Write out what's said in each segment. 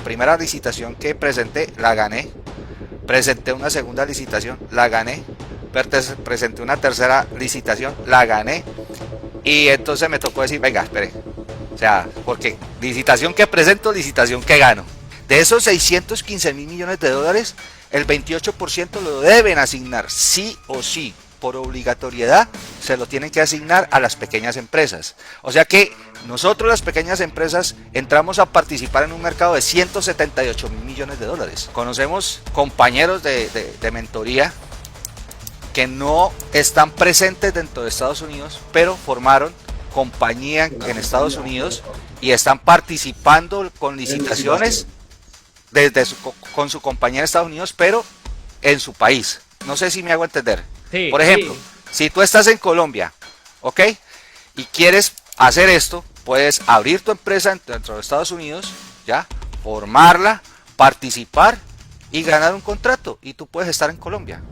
primera licitación que presenté, la gané. Presenté una segunda licitación, la gané. Presenté una tercera licitación, la gané. Y entonces me tocó decir, venga, espere. O sea, porque licitación que presento, licitación que gano. De esos 615 mil millones de dólares, el 28% lo deben asignar sí o sí. Por obligatoriedad se lo tienen que asignar a las pequeñas empresas. O sea que nosotros las pequeñas empresas entramos a participar en un mercado de 178 mil millones de dólares. Conocemos compañeros de mentoría que no están presentes dentro de Estados Unidos, pero formaron compañía en Estados Unidos y están participando con licitaciones con su compañía en Estados Unidos, pero en su país. No sé si me hago entender. Sí, Por ejemplo, sí. si tú estás en Colombia, ¿ok? Y quieres hacer esto, puedes abrir tu empresa dentro de Estados Unidos, ¿ya? Formarla, participar y ganar un contrato. Y tú puedes estar en Colombia.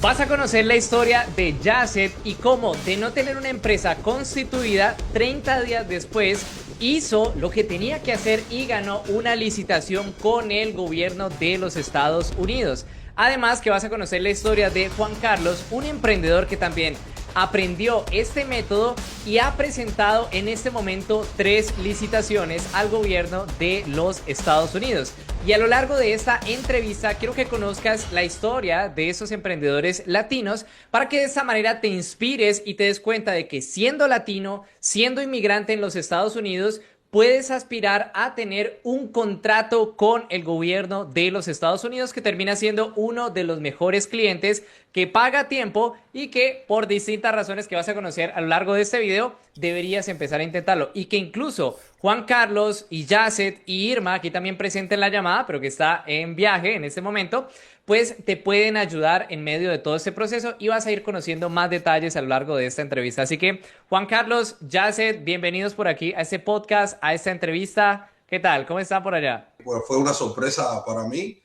Vas a conocer la historia de Yacet y cómo, de no tener una empresa constituida, 30 días después hizo lo que tenía que hacer y ganó una licitación con el gobierno de los Estados Unidos. Además que vas a conocer la historia de Juan Carlos, un emprendedor que también aprendió este método y ha presentado en este momento 3 licitaciones al gobierno de los Estados Unidos. Y a lo largo de esta entrevista quiero que conozcas la historia de esos emprendedores latinos para que de esta manera te inspires y te des cuenta de que siendo latino, siendo inmigrante en los Estados Unidos, puedes aspirar a tener un contrato con el gobierno de los Estados Unidos que termina siendo uno de los mejores clientes, que paga a tiempo y que por distintas razones que vas a conocer a lo largo de este video deberías empezar a intentarlo. Y que incluso Juan Carlos y Yacet y Irma, aquí también presente en la llamada, pero que está en viaje en este momento, pues te pueden ayudar en medio de todo este proceso y vas a ir conociendo más detalles a lo largo de esta entrevista. Así que Juan Carlos, Yacet, bienvenidos por aquí a este podcast, a esta entrevista. ¿Qué tal? ¿Cómo están por allá? Pues fue una sorpresa para mí.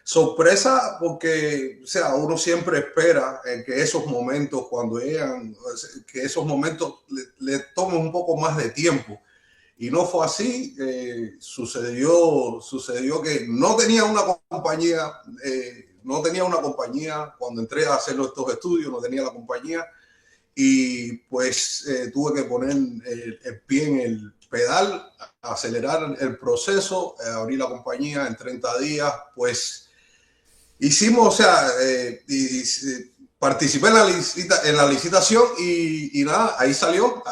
Sorpresa porque, o sea, uno siempre espera que esos momentos, cuando llegan, que esos momentos le tomen un poco más de tiempo. Y no fue así. Sucedió que no tenía una compañía, cuando entré a hacer estos estudios, no tenía la compañía. Y pues tuve que poner el pie en el pedal, acelerar el proceso, abrir la compañía en 30 días, pues hicimos, o sea, participé en la licitación y nada, ahí salió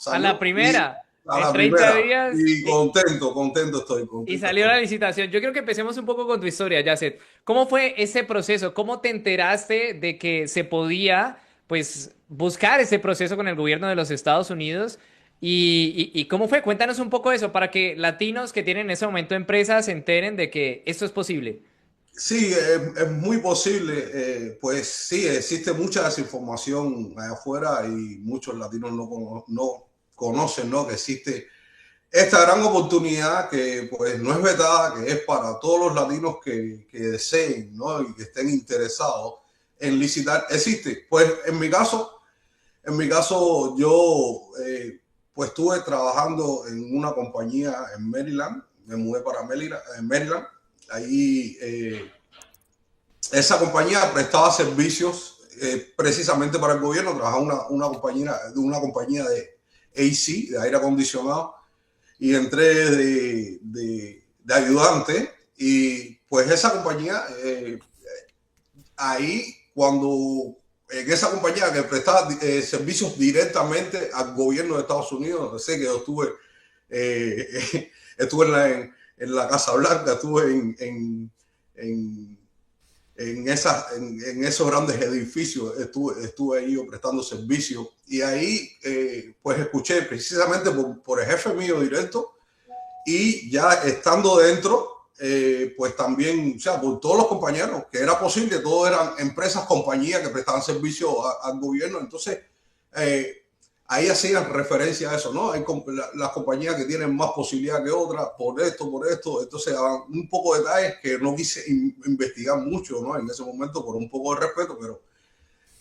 A la primera, a en la 30 primera. días. Y contento estoy, Y contento salió la estoy. licitación. Yo creo que empecemos un poco con tu historia, Yacet. ¿Cómo fue ese proceso? ¿Cómo te enteraste de que se podía, pues, buscar ese proceso con el gobierno de los Estados Unidos? ¿Y cómo fue? Cuéntanos un poco eso para que latinos que tienen en ese momento empresas se enteren de que esto es posible. Sí, es muy posible. Pues sí, existe mucha desinformación allá afuera y muchos latinos no conocen, ¿no?, que existe esta gran oportunidad que pues no es vetada, que es para todos los latinos que deseen, ¿no?, y que estén interesados en licitar. Existe. Pues en mi caso yo pues estuve trabajando en una compañía en Maryland. Me mudé para Maryland. Ahí esa compañía prestaba servicios precisamente para el gobierno. Trabajaba una compañía de AC, de aire acondicionado, y entré de ayudante. Y pues esa compañía, ahí cuando en esa compañía que prestaba servicios directamente al gobierno de Estados Unidos, sé que yo estuve en la Casa Blanca, estuve en esos grandes edificios, estuve ahí yo prestando servicio. Y ahí pues escuché precisamente por el jefe mío directo, y ya estando dentro, pues también, o sea, por todos los compañeros, que era posible, todos eran empresas, compañías que prestaban servicio al gobierno. Entonces ahí hacían referencia a eso, ¿no? Las compañías que tienen más posibilidad que otras, por esto. Entonces daban un poco de detalles que no quise investigar mucho, ¿no?, en ese momento, por un poco de respeto, pero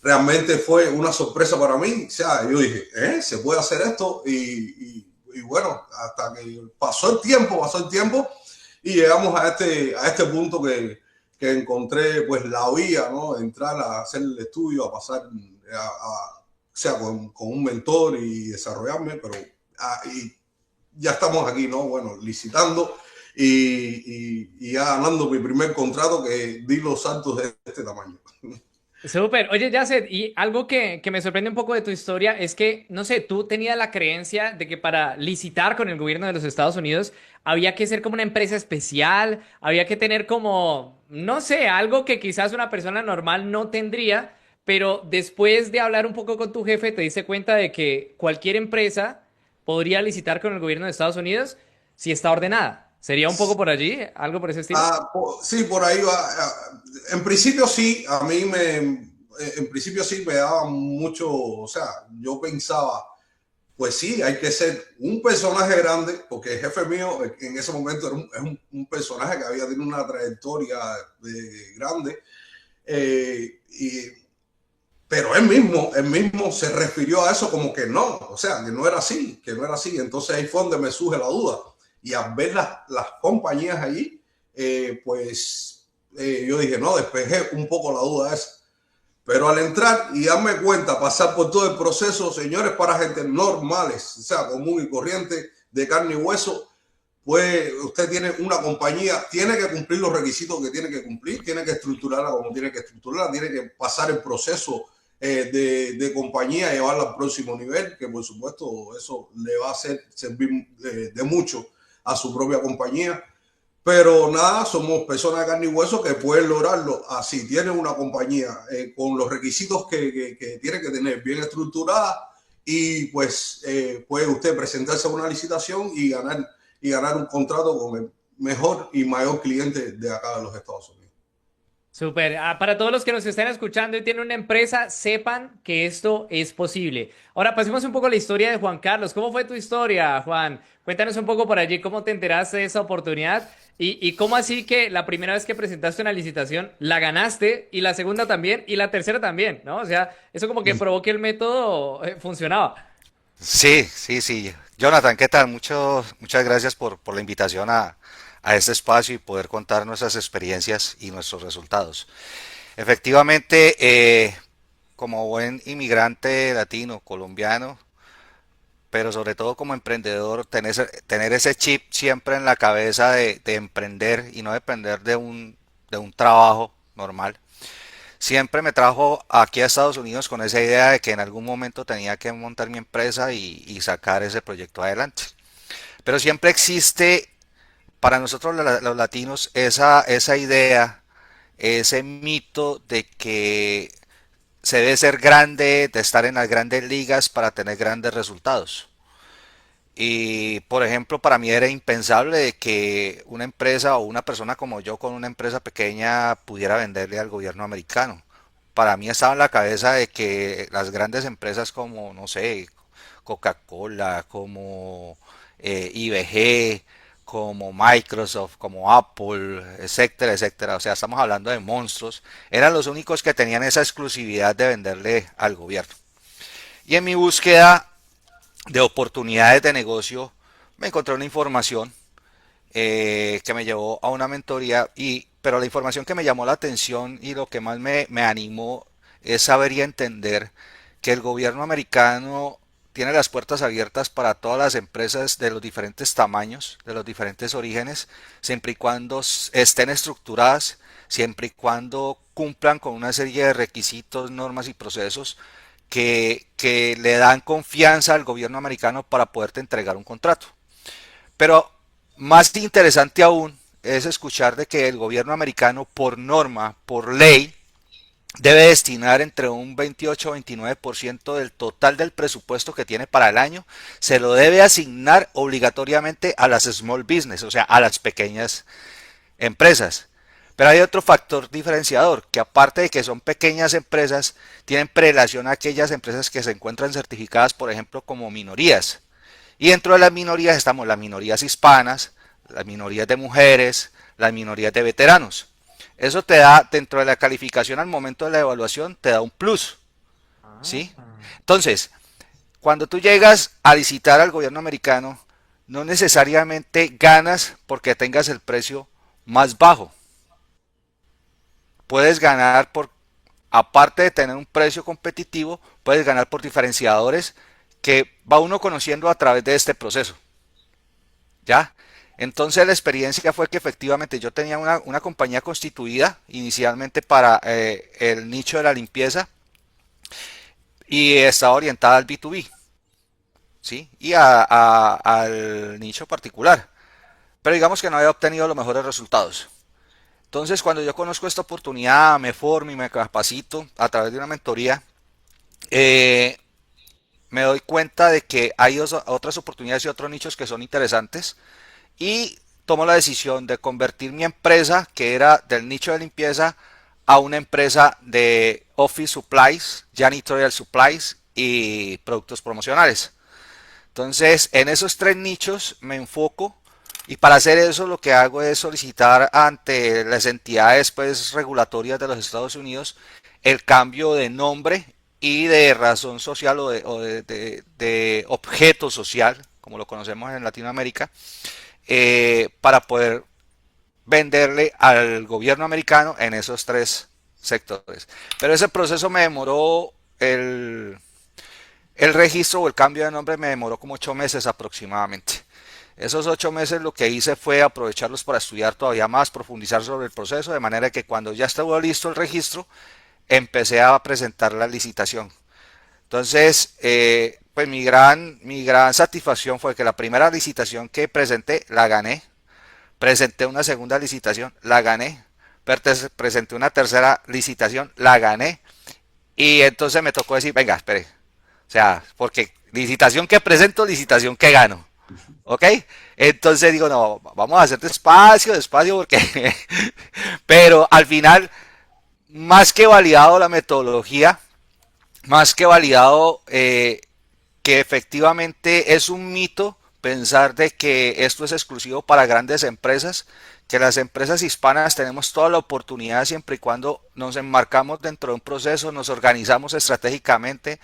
realmente fue una sorpresa para mí. O sea, yo dije, ¿se puede hacer esto? Y bueno, hasta que pasó el tiempo, y llegamos a este punto que encontré pues la vía, ¿no? Entrar a hacer el estudio, a pasar o sea, con un mentor y desarrollarme, pero y ya estamos aquí, ¿no? Bueno, licitando y ya ganando mi primer contrato que di los saltos de este tamaño. Súper. Oye, Yacet, y algo que me sorprende un poco de tu historia es que, no sé, tú tenías la creencia de que para licitar con el gobierno de los Estados Unidos había que ser como una empresa especial, había que tener como, no sé, algo que quizás una persona normal no tendría, pero después de hablar un poco con tu jefe te diste cuenta de que cualquier empresa podría licitar con el gobierno de Estados Unidos si está ordenada. ¿Sería un poco por allí? ¿Algo por ese estilo? Sí, por ahí va. En principio sí, en principio sí me daba mucho, o sea, yo pensaba, pues sí, hay que ser un personaje grande, porque el jefe mío en ese momento era un personaje que había tenido una trayectoria grande, y pero él mismo se refirió a eso como que no, o sea, que no era así, que no era así. Entonces ahí fue donde me surge la duda. Y al ver las compañías allí, yo dije, no, despejé un poco la duda esa. Pero al entrar y darme cuenta, pasar por todo el proceso, señores, para gente normales, o sea, común y corriente, de carne y hueso, pues usted tiene una compañía, tiene que cumplir los requisitos que tiene que cumplir, tiene que estructurarla como tiene que estructurarla, tiene que pasar el proceso de compañía, llevarla al próximo nivel, que por supuesto eso le va a hacer servir de mucho a su propia compañía. Pero nada, somos personas de carne y hueso que pueden lograrlo así. Tiene una compañía con los requisitos que tiene que tener bien estructurada y pues puede usted presentarse a una licitación y ganar un contrato con el mejor y mayor cliente de acá de los Estados Unidos. Súper. Para todos los que nos están escuchando y tienen una empresa, sepan que esto es posible. Ahora pasemos un poco a la historia de Juan Carlos. ¿Cómo fue tu historia, Juan? Cuéntanos un poco por allí cómo te enteraste de esa oportunidad y cómo así que la primera vez que presentaste una licitación la ganaste y la segunda también y la tercera también, ¿no? O sea, eso como que probó que el método funcionaba. Sí, sí, sí. Jonathan, ¿qué tal? Muchas gracias por la invitación a este espacio y poder contar nuestras experiencias y nuestros resultados. Efectivamente, como buen inmigrante latino, colombiano, pero sobre todo como emprendedor, tener ese chip siempre en la cabeza de emprender y no depender de un trabajo normal, siempre me trajo aquí a Estados Unidos con esa idea de que en algún momento tenía que montar mi empresa y sacar ese proyecto adelante. Pero siempre existe para nosotros los latinos esa idea, ese mito de que se debe ser grande, de estar en las grandes ligas para tener grandes resultados. Y por ejemplo, para mí era impensable de que una empresa o una persona como yo con una empresa pequeña pudiera venderle al gobierno americano. Para mí estaba en la cabeza de que las grandes empresas como, no sé, Coca-Cola, como IBG, como Microsoft, como Apple, etcétera, etcétera. O sea, estamos hablando de monstruos. Eran los únicos que tenían esa exclusividad de venderle al gobierno. Y en mi búsqueda de oportunidades de negocio, me encontré una información que me llevó a una mentoría, pero la información que me llamó la atención y lo que más me animó es saber y entender que el gobierno americano tiene las puertas abiertas para todas las empresas de los diferentes tamaños, de los diferentes orígenes, siempre y cuando estén estructuradas, siempre y cuando cumplan con una serie de requisitos, normas y procesos que le dan confianza al gobierno americano para poderte entregar un contrato. Pero más interesante aún es escuchar de que el gobierno americano, por norma, por ley, debe destinar entre un 28 o 29% del total del presupuesto que tiene para el año, se lo debe asignar obligatoriamente a las small business, o sea, a las pequeñas empresas. Pero hay otro factor diferenciador, que aparte de que son pequeñas empresas, tienen prelación a aquellas empresas que se encuentran certificadas, por ejemplo, como minorías. Y dentro de las minorías estamos las minorías hispanas, las minorías de mujeres, las minorías de veteranos. Eso te da, dentro de la calificación al momento de la evaluación, te da un plus, Ah. ¿sí? Entonces, cuando tú llegas a licitar al gobierno americano, no necesariamente ganas porque tengas el precio más bajo. Puedes ganar por, aparte de tener un precio competitivo, puedes ganar por diferenciadores que va uno conociendo a través de este proceso. ¿Ya? Entonces la experiencia fue que efectivamente yo tenía una compañía constituida inicialmente para el nicho de la limpieza y estaba orientada al B2B, ¿sí? Y al nicho particular. Pero digamos que no había obtenido los mejores resultados. Entonces cuando yo conozco esta oportunidad, me formo y me capacito a través de una mentoría, eh, me doy cuenta de que hay otras oportunidades y otros nichos que son interesantes y tomo la decisión de convertir mi empresa, que era del nicho de limpieza, a una empresa de office supplies, janitorial supplies y productos promocionales. Entonces, en esos tres nichos me enfoco y para hacer eso lo que hago es solicitar ante las entidades pues, regulatorias de los Estados Unidos el cambio de nombre y de razón social de objeto social, como lo conocemos en Latinoamérica, para poder venderle al gobierno americano en esos tres sectores. Pero ese proceso me demoró, el registro o el cambio de nombre me demoró como 8 meses aproximadamente. Esos 8 meses lo que hice fue aprovecharlos para estudiar todavía más, profundizar sobre el proceso, de manera que cuando ya estuvo listo el registro, empecé a presentar la licitación. Entonces, pues mi gran satisfacción fue que la primera licitación que presenté la gané, presenté una segunda licitación, la gané, presenté una tercera licitación, la gané, y entonces me tocó decir, venga, espere, o sea, porque licitación que presento, licitación que gano. ¿Ok? Entonces digo, no, vamos a hacer despacio, despacio, porque... Pero al final, más que validado la metodología, más que validado que efectivamente es un mito pensar de que esto es exclusivo para grandes empresas, que las empresas hispanas tenemos toda la oportunidad siempre y cuando nos enmarcamos dentro de un proceso, nos organizamos estratégicamente,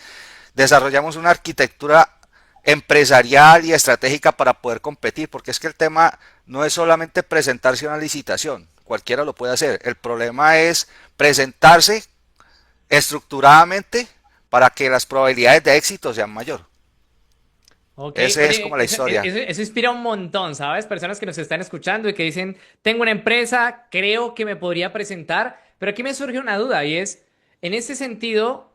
desarrollamos una arquitectura empresarial y estratégica para poder competir, porque es que el tema no es solamente presentarse a una licitación, cualquiera lo puede hacer, el problema es presentarse estructuradamente para que las probabilidades de éxito sean mayor. Ok, Esa es como oye, la eso, historia. eso inspira un montón, ¿sabes? Personas que nos están escuchando y que dicen, tengo una empresa, creo que me podría presentar, pero aquí me surge una duda y es, en ese sentido,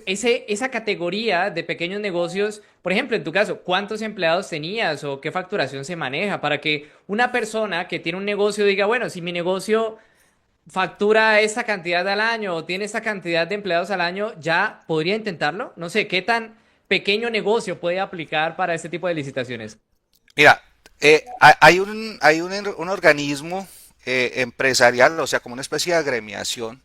esa categoría de pequeños negocios, por ejemplo, en tu caso, ¿cuántos empleados tenías o qué facturación se maneja para que una persona que tiene un negocio diga, bueno, si mi negocio factura esta cantidad al año o tiene esta cantidad de empleados al año, ya podría intentarlo? No sé, ¿qué tan pequeño negocio puede aplicar para este tipo de licitaciones? Mira, hay un organismo empresarial, o sea, como una especie de agremiación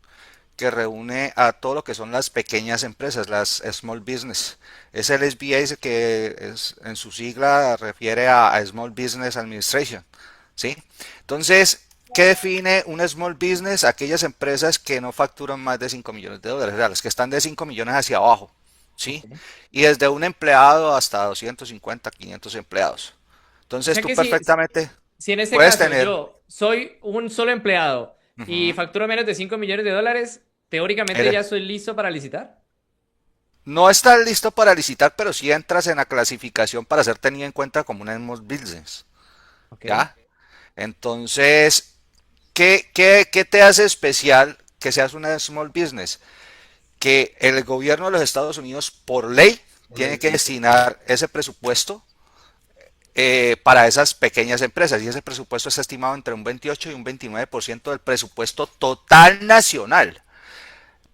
que reúne a todo lo que son las pequeñas empresas, las small business. Es el SBA que es, en su sigla refiere a Small Business Administration, ¿sí? Entonces, ¿qué define un small business? Aquellas empresas que no facturan más de 5 millones de dólares, o sea, las que están de 5 millones hacia abajo, ¿sí? Ok. Y desde un empleado hasta 250, 500 empleados. O Entonces sea tú que perfectamente si en este puedes caso tener... yo soy un solo empleado y Ujú, facturo menos de 5 millones de dólares, teóricamente ya eres- estoy listo para licitar. no estás listo para licitar, pero sí entras en la clasificación para ser tenido en cuenta como un small business, Ok. ¿ya? Entonces, ¿qué te hace especial que seas una small business? Que el gobierno de los Estados Unidos, por ley, tiene que destinar ese presupuesto para esas pequeñas empresas y ese presupuesto está estimado entre un 28 y un 29% del presupuesto total nacional.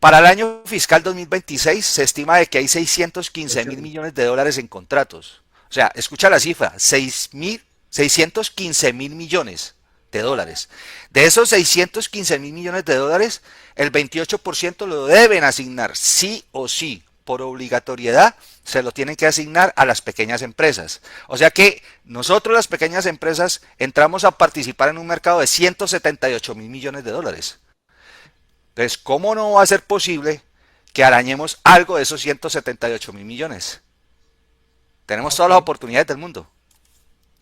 Para el año fiscal 2026 se estima de que hay 615 mil millones de dólares en contratos. O sea, escucha la cifra, 615 mil millones de dólares. De esos 615 mil millones de dólares, el 28% lo deben asignar sí o sí, por obligatoriedad, se lo tienen que asignar a las pequeñas empresas. O sea que nosotros las pequeñas empresas entramos a participar en un mercado de 178 mil millones de dólares. Entonces, ¿cómo no va a ser posible que arañemos algo de esos 178 mil millones? Tenemos Ok. todas las oportunidades del mundo.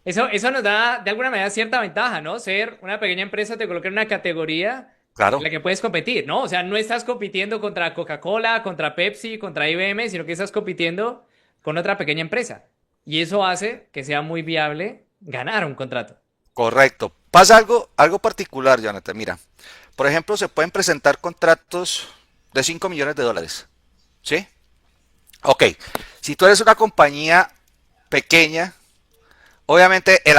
Eso nos da de alguna manera cierta ventaja, ¿no? Ser una pequeña empresa te coloca en una categoría en Claro, la que puedes competir, ¿no? O sea, no estás compitiendo contra Coca-Cola, contra Pepsi, contra IBM, sino que estás compitiendo con otra pequeña empresa. Y eso hace que sea muy viable ganar un contrato. correcto. Pasa algo particular, Jonathan. Mira, por ejemplo, se pueden presentar contratos de 5 millones de dólares. ¿Sí? Ok. Si tú eres una compañía pequeña, obviamente el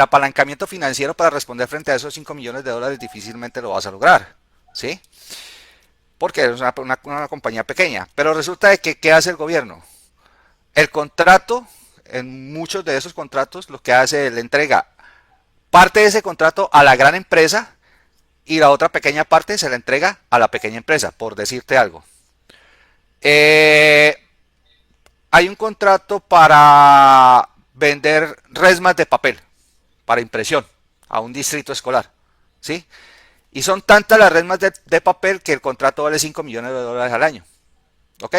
apalancamiento financiero para responder frente a esos 5 millones de dólares difícilmente lo vas a lograr. ¿Sí? Porque eres una compañía pequeña. Pero resulta de que, ¿qué hace el gobierno? El contrato, en muchos de esos contratos, lo que hace es le entrega parte de ese contrato a la gran empresa y la otra pequeña parte se la entrega a la pequeña empresa, por decirte algo. Eh, Hay un contrato para vender resmas de papel para impresión a un distrito escolar, ¿sí? Y son tantas las resmas de papel que el contrato vale 5 millones de dólares al año, ¿ok?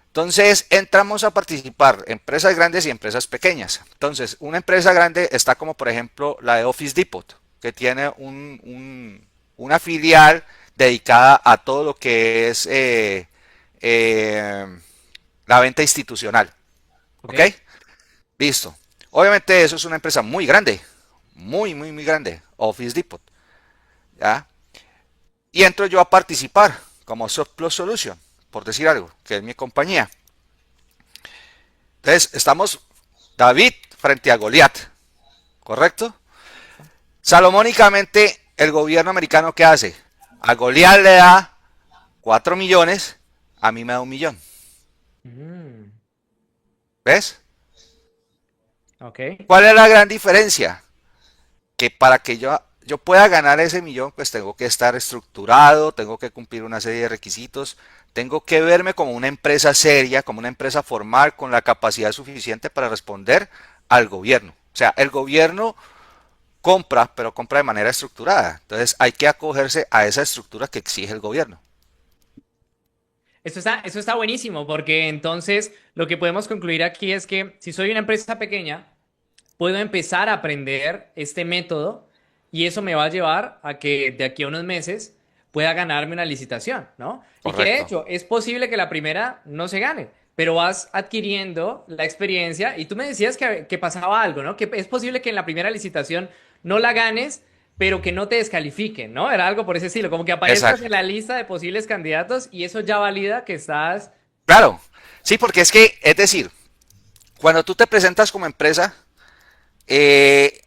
Entonces entramos a participar empresas grandes y empresas pequeñas. Entonces, una empresa grande está como por ejemplo la de Office Depot, que tiene una filial dedicada a todo lo que es eh, la venta institucional. ¿Ok? ¿Ok? Listo. Obviamente eso es una empresa muy grande, muy grande, Office Depot. ¿Ya? Y entro yo a participar como Surplus Solution, por decir algo, que es mi compañía. Entonces, estamos David frente a Goliat, ¿correcto? Salomónicamente, el gobierno americano, ¿qué hace? A Goliat le da 4 millones, a mí me da 1 millón. Mm, ¿Ves? ok. ¿Cuál es la gran diferencia? Que para que yo pueda ganar ese millón, pues tengo que estar estructurado, tengo que cumplir una serie de requisitos, tengo que verme como una empresa seria, como una empresa formal, con la capacidad suficiente para responder al gobierno. O sea, el gobierno compra, pero compra de manera estructurada. Entonces hay que acogerse a esa estructura que exige el gobierno. Eso está buenísimo porque entonces lo que podemos concluir aquí es que si soy una empresa pequeña, puedo empezar a aprender este método y eso me va a llevar a que de aquí a unos meses pueda ganarme una licitación, ¿no? Y que de Correcto. hecho es posible que la primera no se gane, pero vas adquiriendo la experiencia y tú me decías que pasaba algo, ¿no? Que es posible que en la primera licitación no la ganes, pero que no te descalifiquen, ¿no? Era algo por ese estilo, como que aparezcas Exacto. en la lista de posibles candidatos y eso ya valida que estás... Claro. Sí, porque es que, es decir, cuando tú te presentas como empresa, eh,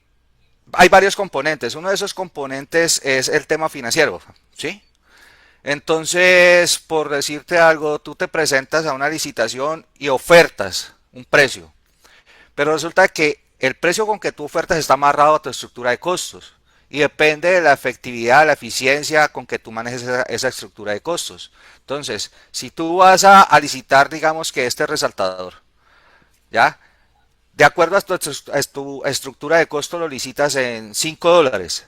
hay varios componentes. Uno de esos componentes es el tema financiero, ¿sí? Entonces, por decirte algo, tú te presentas a una licitación y ofertas un precio, pero resulta que el precio con que tú ofertas está amarrado a tu estructura de costos y depende de la efectividad, la eficiencia con que tú manejes esa estructura de costos. Entonces, si tú vas a licitar, digamos que este resaltador, ¿ya? De acuerdo a tu estructura de costo lo licitas en 5 dólares.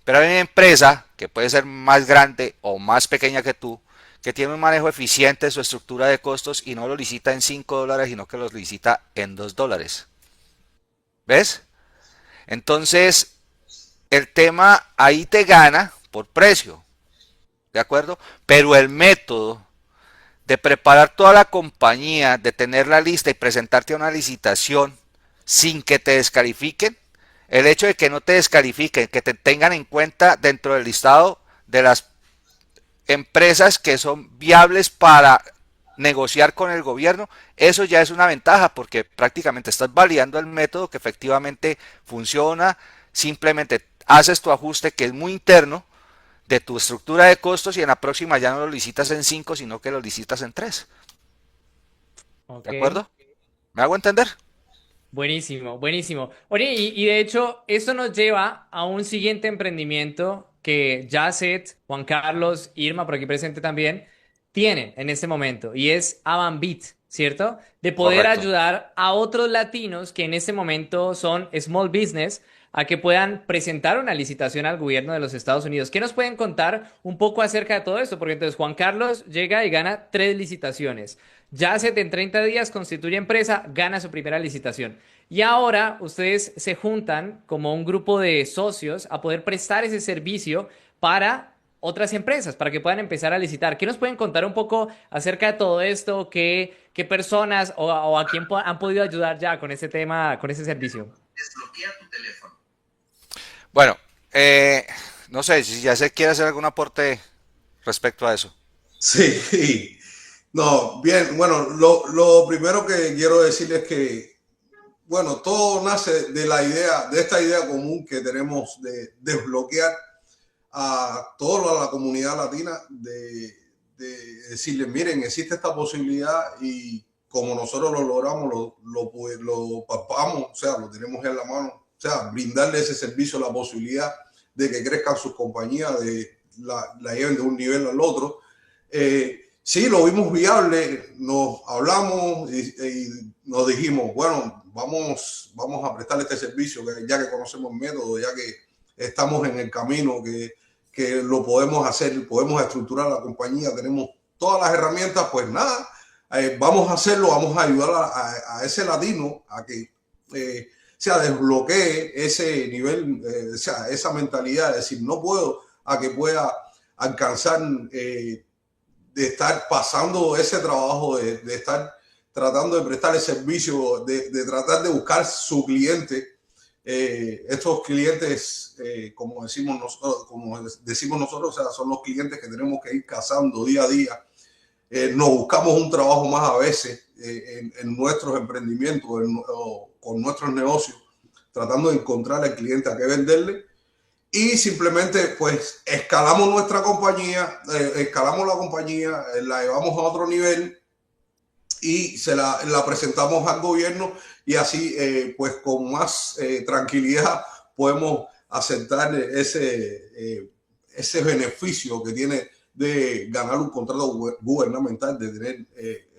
Pero hay una empresa que puede ser más grande o más pequeña que tú, que tiene un manejo eficiente de su estructura de costos y no lo licita en 5 dólares, sino que los licita en 2 dólares. ¿Ves? Entonces, el tema ahí te gana por precio, ¿de acuerdo? Pero el método de preparar toda la compañía, de tener la lista y presentarte a una licitación sin que te descalifiquen, el hecho de que no te descalifiquen, que te tengan en cuenta dentro del listado de las empresas que son viables para negociar con el gobierno, eso ya es una ventaja porque prácticamente estás validando el método que efectivamente funciona, simplemente haces tu ajuste que es muy interno de tu estructura de costos y en la próxima ya no lo licitas en 5 sino que lo licitas en 3. ¿De Ok. acuerdo? ¿Me hago entender? Buenísimo, buenísimo. Oye, y de hecho, esto nos lleva a un siguiente emprendimiento que Yasset, Juan Carlos, Irma, por aquí presente también, tienen en este momento, y es Avambit, ¿cierto? De poder Correcto. ayudar a otros latinos que en este momento son small business a que puedan presentar una licitación al gobierno de los Estados Unidos. ¿Qué nos pueden contar un poco acerca de todo esto? Porque entonces Juan Carlos llega y gana 3 licitaciones. Yasset en 30 días constituye empresa, gana su primera licitación. Y ahora ustedes se juntan como un grupo de socios a poder prestar ese servicio para otras empresas, para que puedan empezar a licitar. ¿Qué nos pueden contar un poco acerca de todo esto? ¿Qué personas o a quién han podido ayudar ya con ese tema, con ese servicio? Desbloquea tu teléfono. Bueno, no sé si ya se quiere hacer algún aporte respecto a eso. Sí, no, bien, bueno, lo primero que quiero decir es que, bueno, todo nace de la idea, de esta idea común que tenemos de desbloquear a toda la comunidad latina, de decirles, miren, existe esta posibilidad y como nosotros lo logramos, lo palpamos, o sea, lo tenemos en la mano, o sea, brindarle ese servicio, la posibilidad de que crezcan sus compañías, de la lleven de un nivel al otro. Sí, lo vimos viable, nos hablamos y nos dijimos, bueno, vamos a prestarle este servicio, ya que conocemos el método, ya que estamos en el camino, que lo podemos hacer, podemos estructurar la compañía, tenemos todas las herramientas, pues nada, vamos a hacerlo, vamos a ayudar a ese latino a que desbloquee ese nivel, esa mentalidad de decir, no puedo, a que pueda alcanzar, de estar pasando ese trabajo, de estar tratando de prestar el servicio, de tratar de buscar su cliente. Estos clientes, como decimos nosotros, o sea, son los clientes que tenemos que ir cazando día a día. Nos buscamos un trabajo más a veces en nuestros emprendimientos, con nuestros negocios, tratando de encontrar al cliente a qué venderle. Y simplemente pues escalamos nuestra compañía, escalamos la compañía, la llevamos a otro nivel y la presentamos al gobierno y así pues con más tranquilidad podemos aceptar ese beneficio que tiene de ganar un contrato gubernamental, de tener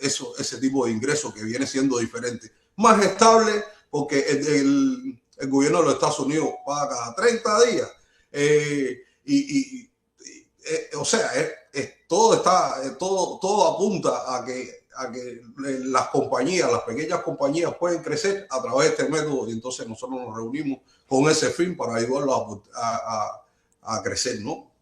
ese tipo de ingresos que viene siendo diferente, más estable, porque el gobierno de los Estados Unidos paga cada 30 días. O sea, todo apunta a que las compañías, las pequeñas compañías pueden crecer a través de este método y entonces nosotros nos reunimos con ese fin para ayudarlos a crecer, ¿no?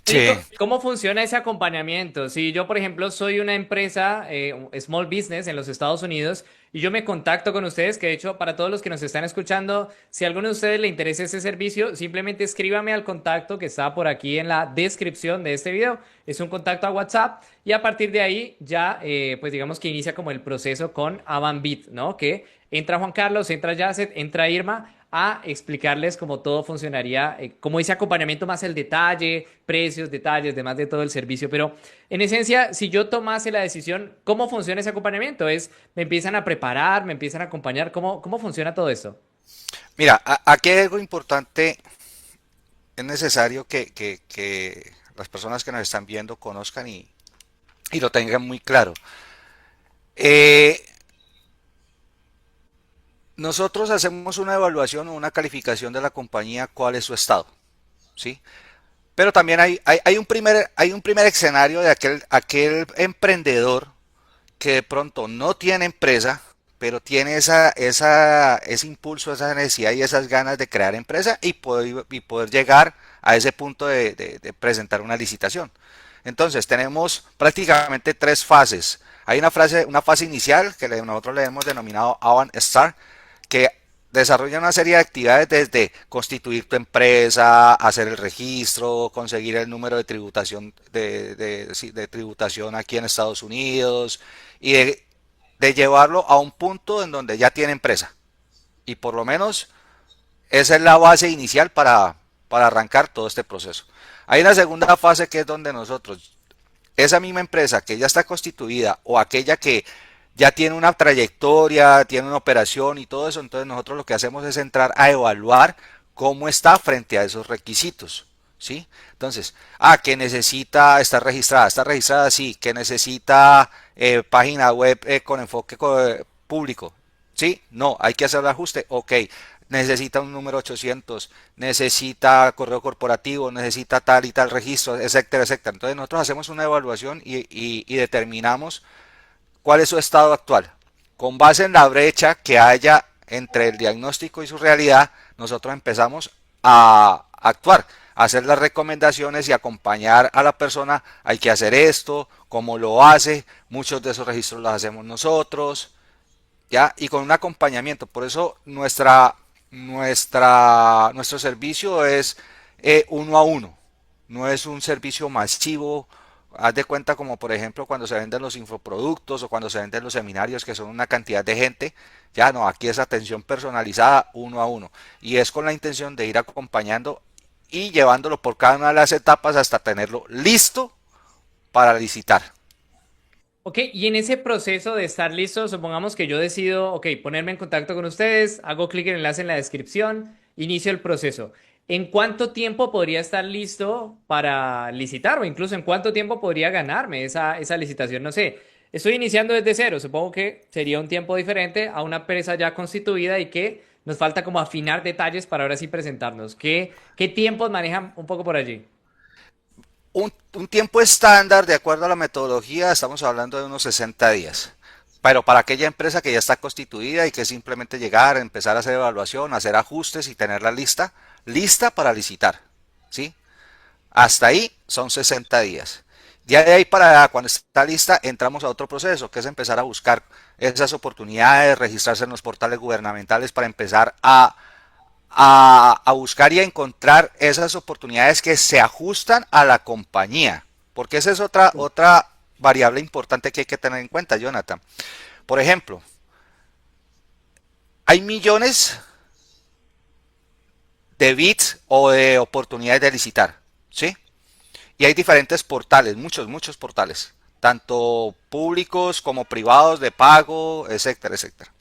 Sí, Sí, ¿cómo funciona ese acompañamiento? Si yo, por ejemplo, soy una empresa, un small business en los Estados Unidos, y yo me contacto con ustedes, que de hecho, para todos los que nos están escuchando, si a alguno de ustedes le interesa ese servicio, simplemente escríbame al contacto que está por aquí en la descripción de este video. Es un contacto a WhatsApp, y a partir de ahí ya, pues digamos que inicia como el proceso con Avambit, ¿no? Que entra Juan Carlos, entra Yacet, entra Irma a explicarles cómo todo funcionaría, como ese acompañamiento más el detalle, precios, detalles, demás de todo el servicio. Pero en esencia, si yo tomase la decisión, ¿cómo funciona ese acompañamiento? Me empiezan a preparar, me empiezan a acompañar, ¿cómo funciona todo esto? mira, aquí hay algo importante, es necesario que las personas que nos están viendo conozcan y lo tengan muy claro. Eh, Nosotros hacemos una evaluación o una calificación de la compañía, cuál es su estado, ¿sí? Pero también hay un primer escenario de aquel emprendedor que de pronto no tiene empresa, pero tiene ese impulso, esa necesidad y esas ganas de crear empresa y poder llegar a ese punto de presentar una licitación. Entonces tenemos prácticamente tres fases. Hay una fase inicial que nosotros le hemos denominado Avant Start, que desarrolla una serie de actividades desde constituir tu empresa, hacer el registro, conseguir el número de tributación sí, de tributación aquí en Estados Unidos y de llevarlo a un punto en donde ya tiene empresa. Y por lo menos esa es la base inicial para arrancar todo este proceso. Hay una segunda fase que es donde nosotros, esa misma empresa que ya está constituida o aquella que ya tiene una trayectoria, tiene una operación y todo eso, entonces nosotros lo que hacemos es entrar a evaluar cómo está frente a esos requisitos, ¿sí? Entonces, que necesita estar registrada, sí, que necesita página web con enfoque público, ¿sí? No, hay que hacer el ajuste, ok. Necesita un número 800, necesita correo corporativo, necesita tal y tal registro, etcétera, etcétera. Entonces nosotros hacemos una evaluación y determinamos cuál es su estado actual, con base en la brecha que haya entre el diagnóstico y su realidad, nosotros empezamos a actuar, a hacer las recomendaciones y acompañar a la persona. Hay que hacer esto, cómo lo hace, muchos de esos registros los hacemos nosotros, ¿ya? Y con un acompañamiento. Por eso nuestro servicio es uno a uno, no es un servicio masivo. Haz de cuenta como por ejemplo cuando se venden los infoproductos o cuando se venden los seminarios que son una cantidad de gente. Ya no, aquí es atención personalizada uno a uno. Y es con la intención de ir acompañando y llevándolo por cada una de las etapas hasta tenerlo listo para licitar. Ok, y en ese proceso de estar listo, supongamos que yo decido, ok, ponerme en contacto con ustedes, hago clic en el enlace en la descripción, inicio el proceso. ¿En cuánto tiempo podría estar listo para licitar o incluso en cuánto tiempo podría ganarme esa licitación? No sé, estoy iniciando desde cero, supongo que sería un tiempo diferente a una empresa ya constituida y que nos falta como afinar detalles para ahora sí presentarnos. ¿Qué tiempos manejan un poco por allí? Un tiempo estándar, de acuerdo a la metodología, estamos hablando de unos 60 días. Pero para aquella empresa que ya está constituida y que simplemente llegar, empezar a hacer evaluación, hacer ajustes y tener la lista para licitar, ¿sí? Hasta ahí son 60 días. Ya de ahí para cuando está lista, entramos a otro proceso, que es empezar a buscar esas oportunidades, registrarse en los portales gubernamentales para empezar a buscar y a encontrar esas oportunidades que se ajustan a la compañía. Porque esa es otra variable importante que hay que tener en cuenta, Jonathan. Por ejemplo, hay millones de bits o de oportunidades de licitar, ¿sí? Y hay diferentes portales, muchos portales, tanto públicos como privados de pago, etcétera, etcétera.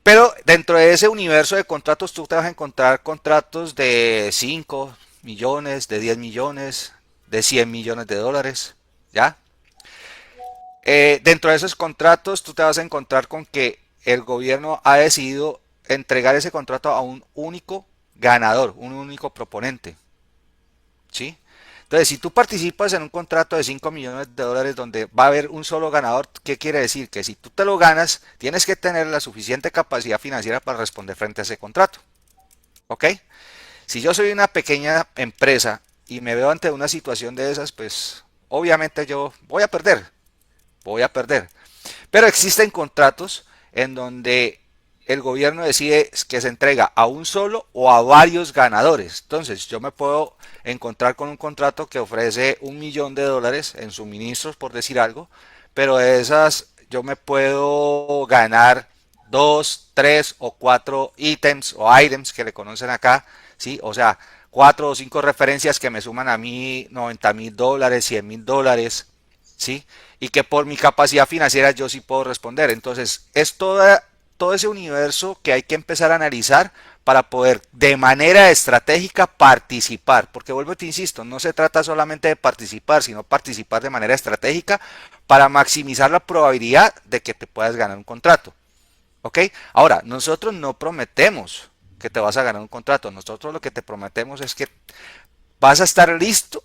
Pero dentro de ese universo de contratos tú te vas a encontrar contratos de 5 millones, de 10 millones, de 100 millones de dólares, ¿ya? Dentro de esos contratos tú te vas a encontrar con que el gobierno ha decidido entregar ese contrato a un único ganador, un único proponente, ¿sí? Entonces, si tú participas en un contrato de 5 millones de dólares donde va a haber un solo ganador, ¿qué quiere decir? Que si tú te lo ganas, tienes que tener la suficiente capacidad financiera para responder frente a ese contrato. ¿Ok? Si yo soy una pequeña empresa y me veo ante una situación de esas, pues obviamente yo voy a perder. Voy a perder. Pero existen contratos en donde el gobierno decide que se entrega a un solo o a varios ganadores. Entonces yo me puedo encontrar con un contrato que ofrece 1 millón de dólares en suministros, por decir algo, pero de esas yo me puedo ganar dos, tres o cuatro ítems o items que le conocen acá, ¿sí? O sea, cuatro o cinco referencias que me suman a mí 90.000 dólares, 100.000 dólares, ¿sí? Y que por mi capacidad financiera yo sí puedo responder. Entonces, es todo ese universo que hay que empezar a analizar para poder de manera estratégica participar. Porque vuelvo y te insisto, no se trata solamente de participar, sino participar de manera estratégica para maximizar la probabilidad de que te puedas ganar un contrato. ¿Ok? Ahora, nosotros no prometemos que te vas a ganar un contrato. Nosotros lo que te prometemos es que vas a estar listo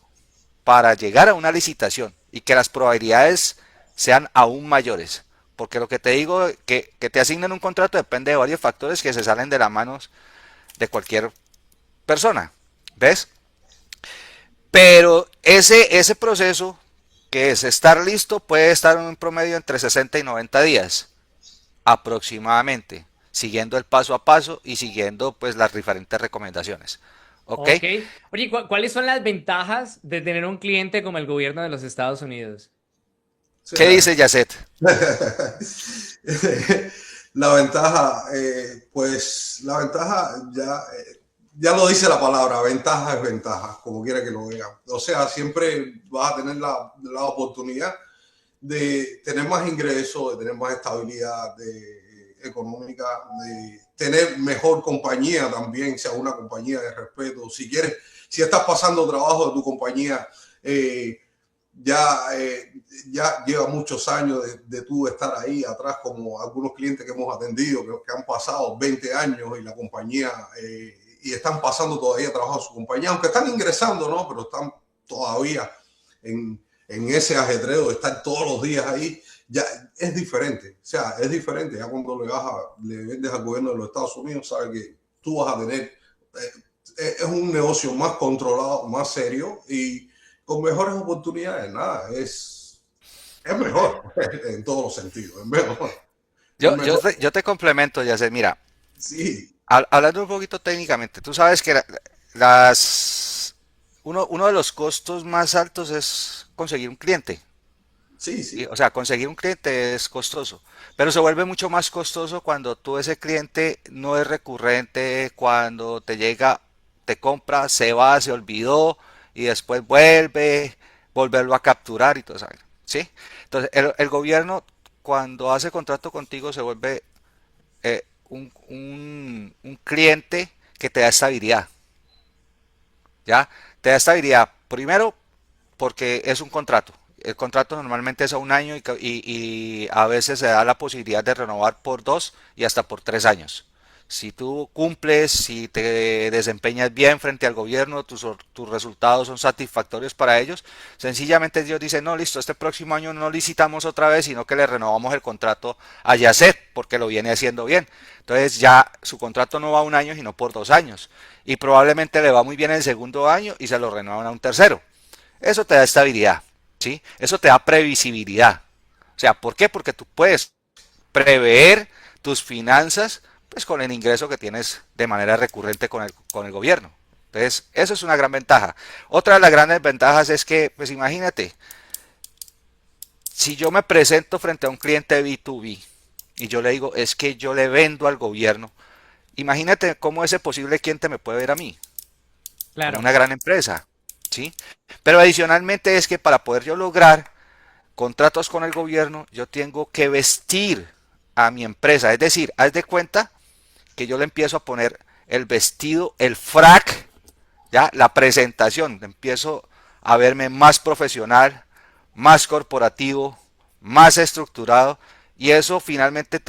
para llegar a una licitación y que las probabilidades sean aún mayores. Porque lo que te digo, que te asignen un contrato depende de varios factores que se salen de las manos de cualquier persona. ¿Ves? Pero ese proceso que es estar listo puede estar en un promedio entre 60 y 90 días aproximadamente, siguiendo el paso a paso y siguiendo pues las diferentes recomendaciones. ¿Ok? Ok. Oye, ¿cuáles son las ventajas de tener un cliente como el gobierno de los Estados Unidos? ¿Qué dice Yacet? La ventaja, pues la ventaja ya lo dice la palabra, ventaja es ventaja, como quiera que lo vean. O sea, siempre vas a tener la oportunidad de tener más ingresos, de tener más estabilidad económica, de tener mejor compañía también, sea una compañía de respeto. Si quieres, si estás pasando trabajo de tu compañía, eh, ya lleva muchos años de tú estar ahí atrás, como algunos clientes que hemos atendido, que han pasado 20 años y la compañía, y están pasando todavía trabajo en su compañía, aunque están ingresando, ¿no? Pero están todavía en ese ajetreo de estar todos los días ahí. ya es diferente. O sea, es diferente. Ya cuando le vendes al gobierno de los Estados Unidos, sabes que tú vas a tener, es un negocio más controlado, más serio y con mejores oportunidades. Nada, es mejor en todos los sentidos. Es mejor. Es mejor. Yo te complemento, ya sé, mira, Sí, hablando un poquito técnicamente, tú sabes que las, uno de los costos más altos es conseguir un cliente. sí, Y, sí. o sea, conseguir un cliente es costoso, pero se vuelve mucho más costoso cuando tú ese cliente no es recurrente, cuando te llega, te compra, se va, se olvidó y después vuelve, volverlo a capturar y todo eso, ¿sí? Entonces, el gobierno cuando hace contrato contigo se vuelve un cliente que te da estabilidad, ¿ya? Te da estabilidad primero porque es un contrato. El contrato normalmente es a un año y a veces se da la posibilidad de renovar por 2 y hasta por 3 años. Si tú cumples, si te desempeñas bien frente al gobierno, tus resultados son satisfactorios para ellos, sencillamente ellos dicen, no, listo, este próximo año no licitamos otra vez, sino que le renovamos el contrato a Yacet, porque lo viene haciendo bien. Entonces ya su contrato no va a un año, sino por 2 años. Y probablemente le va muy bien el segundo año y se lo renuevan a un tercero. Eso te da estabilidad, ¿sí? Eso te da previsibilidad. O sea, ¿por qué? Porque tú puedes prever tus finanzas pues con el ingreso que tienes de manera recurrente con el gobierno. Entonces, eso es una gran ventaja. Otra de las grandes ventajas es que, pues imagínate, si yo me presento frente a un cliente B2B y yo le digo, es que yo le vendo al gobierno, imagínate cómo ese posible cliente me puede ver a mí, como Claro. una gran empresa, ¿sí? Pero adicionalmente es que para poder yo lograr contratos con el gobierno, yo tengo que vestir a mi empresa. Es decir, haz de cuenta que yo le empiezo a poner el vestido, el frac, ya, la presentación. Empiezo a verme más profesional, más corporativo, más estructurado. Y eso finalmente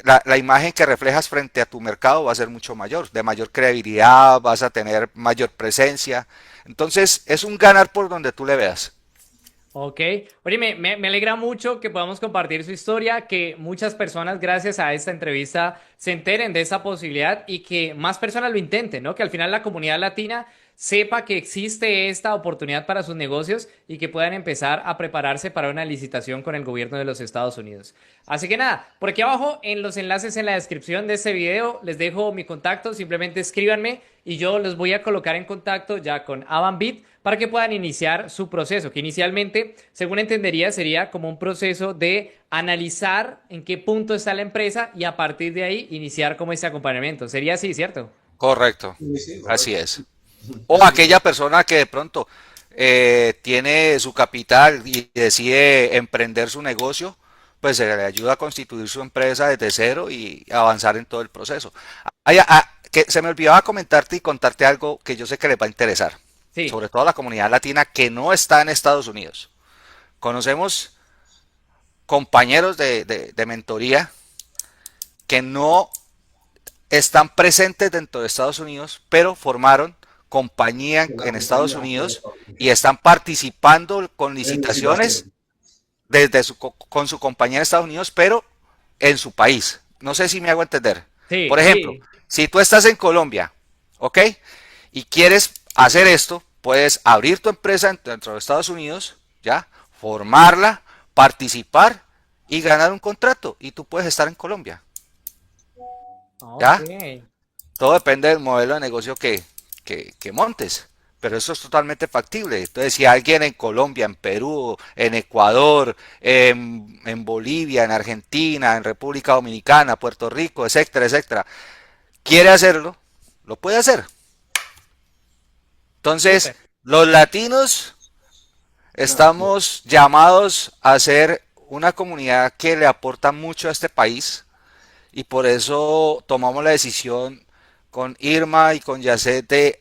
la imagen que reflejas frente a tu mercado va a ser mucho mayor, de mayor credibilidad, vas a tener mayor presencia. Entonces es un ganar por donde tú le veas. Ok. Oye, me alegra mucho que podamos compartir su historia, que muchas personas gracias a esta entrevista se enteren de esa posibilidad y que más personas lo intenten, ¿no? Que al final la comunidad latina sepa que existe esta oportunidad para sus negocios y que puedan empezar a prepararse para una licitación con el gobierno de los Estados Unidos. Así que nada, por aquí abajo en los enlaces en la descripción de este video les dejo mi contacto, simplemente escríbanme y yo los voy a colocar en contacto ya con Avambit para que puedan iniciar su proceso, que inicialmente, según entendería, sería como un proceso de analizar en qué punto está la empresa y a partir de ahí iniciar como ese acompañamiento. Sería así, ¿cierto? Correcto, Sí, sí, así correcto. es. O aquella persona que de pronto tiene su capital y decide emprender su negocio, pues se le ayuda a constituir su empresa desde cero y avanzar en todo el proceso. Que se me olvidaba comentarte y contarte algo que yo sé que les va a interesar, Sí. sobre todo a la comunidad latina que no está en Estados Unidos. Conocemos compañeros de mentoría que no están presentes dentro de Estados Unidos, pero formaron compañía En la en Estados compañía Unidos y están participando con en licitaciones licitación. con su compañía en Estados Unidos, pero en su país. No sé si me hago entender. Por Sí, ejemplo, sí. si tú estás en Colombia, ¿ok? Y quieres hacer esto, puedes abrir tu empresa dentro de Estados Unidos, ¿ya? Formarla, participar y ganar un contrato. Y tú puedes estar en Colombia, Ok. ¿ya? Todo depende del modelo de negocio que montes. Pero eso es totalmente factible. Entonces, si alguien en Colombia, en Perú, en Ecuador, en Bolivia, en Argentina, en República Dominicana, Puerto Rico, etcétera, etcétera, quiere hacerlo, lo puede hacer. Entonces, Súper. los latinos Así es. estamos llamados a ser una comunidad que le aporta mucho a este país y por eso tomamos la decisión con Irma y con Yacet de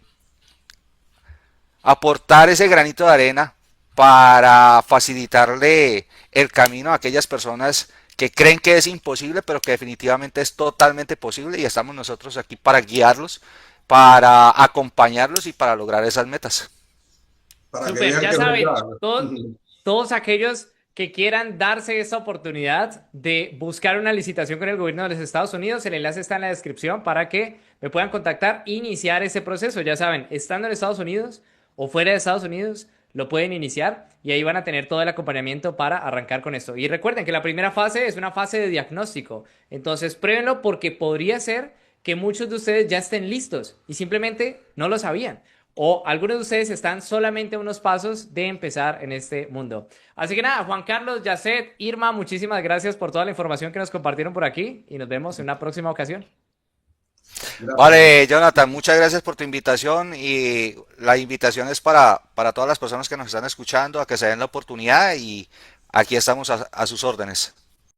aportar ese granito de arena para facilitarle el camino a aquellas personas que creen que es imposible, pero que definitivamente es totalmente posible y estamos nosotros aquí para guiarlos, para acompañarlos y para lograr esas metas. Para que Súper, vean ya que es saben, verdad. todos aquellos que quieran darse esa oportunidad de buscar una licitación con el gobierno de los Estados Unidos, el enlace está en la descripción para que me puedan contactar e iniciar ese proceso. Ya saben, estando en Estados Unidos o fuera de Estados Unidos, lo pueden iniciar y ahí van a tener todo el acompañamiento para arrancar con esto. Y recuerden que la primera fase es una fase de diagnóstico. Entonces, pruébenlo porque podría ser que muchos de ustedes ya estén listos y simplemente no lo sabían. O algunos de ustedes están solamente a unos pasos de empezar en este mundo. Así que nada, Juan Carlos, Yacet, Irma, muchísimas gracias por toda la información que nos compartieron por aquí y nos vemos en una próxima ocasión. Vale, Jonathan, muchas gracias por tu invitación y la invitación es para todas las personas que nos están escuchando a que se den la oportunidad y aquí estamos a sus órdenes.